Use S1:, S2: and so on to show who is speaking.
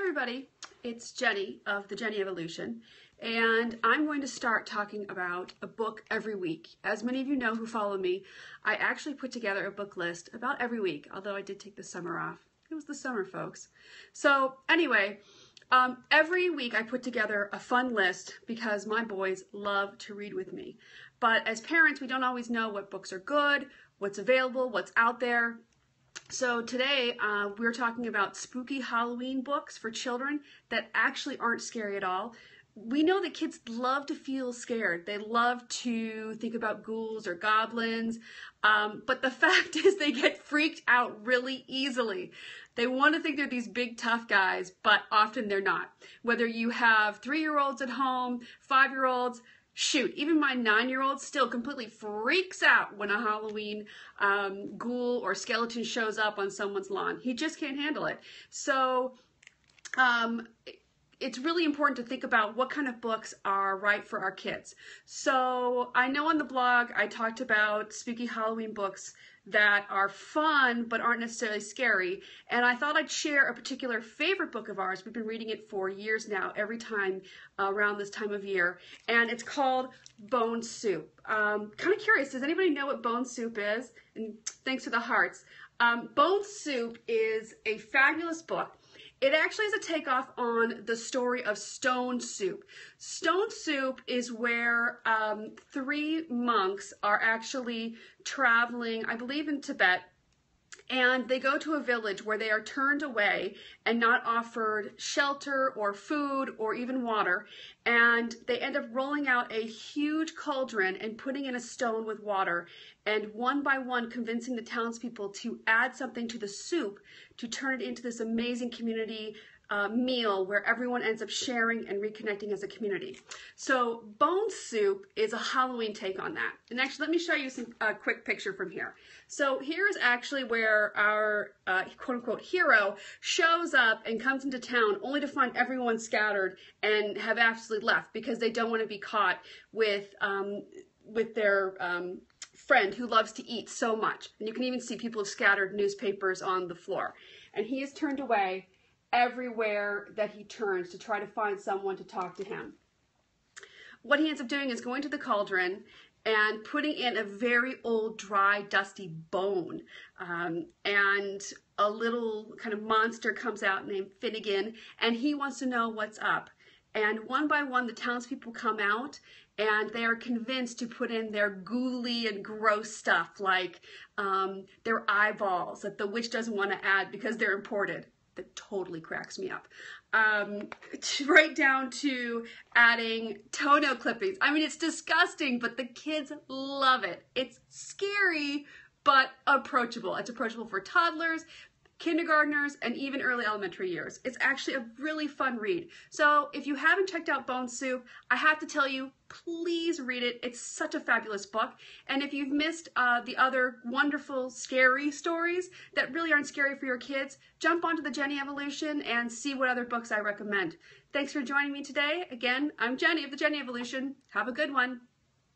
S1: everybody, it's Jenny of the Jenny Evolution, and I'm going to start talking about a book every week. As many of you know who follow me, I actually put together a book list about every week, although I did take the summer off. It was the summer, folks. So anyway, every week I put together a fun list because my boys love to read with me. But as parents, we don't always know what books are good, what's available, what's out there. So today we're talking about spooky Halloween books for children that actually aren't scary at all. We know that kids love to feel scared. They love to think about ghouls or goblins, but the fact is they get freaked out really easily. They want to think they're these big tough guys, but often they're not. Whether you have 3-year-olds at home, 5-year-olds, shoot, even my 9-year-old still completely freaks out when a Halloween ghoul or skeleton shows up on someone's lawn. He just can't handle it. So it's really important to think about what kind of books are right for our kids. So I know on the blog I talked about spooky Halloween books that are fun but aren't necessarily scary, and I thought I'd share a particular favorite book of ours. We've been reading it for years now, every time around this time of year, and it's called Bone Soup. Kind of curious, does anybody know what Bone Soup is? And thanks for the hearts. Bone Soup is a fabulous book. It actually is a takeoff on the story of Stone Soup. Stone Soup is where 3 monks are actually traveling, I believe in Tibet, and they go to a village where they are turned away and not offered shelter or food or even water, and they end up rolling out a huge cauldron and putting in a stone with water, and one by one convincing the townspeople to add something to the soup to turn it into this amazing community meal where everyone ends up sharing and reconnecting as a community. So Bone Soup is a Halloween take on that. And actually, let me show you a quick picture from here. So here is actually where our quote-unquote hero shows up and comes into town only to find everyone scattered and have absolutely left because they don't want to be caught with their friend who loves to eat so much. And you can even see people have scattered newspapers on the floor. And he is turned away everywhere that he turns to try to find someone to talk to him. What he ends up doing is going to the cauldron and putting in a very old, dry, dusty bone. And a little kind of monster comes out named Finnegan, and he wants to know what's up. And one by one, the townspeople come out, and they are convinced to put in their ghouly and gross stuff, like their eyeballs that the witch doesn't want to add because they're imported. That totally cracks me up. Right down to adding toenail clippings. I mean, it's disgusting, but the kids love it. It's scary, but approachable. It's approachable for toddlers, kindergartners, and even early elementary years. It's actually a really fun read. So if you haven't checked out Bone Soup, I have to tell you, please read it. It's such a fabulous book. And if you've missed the other wonderful, scary stories that really aren't scary for your kids, jump onto the Jenny Evolution and see what other books I recommend. Thanks for joining me today. Again, I'm Jenny of the Jenny Evolution. Have a good one.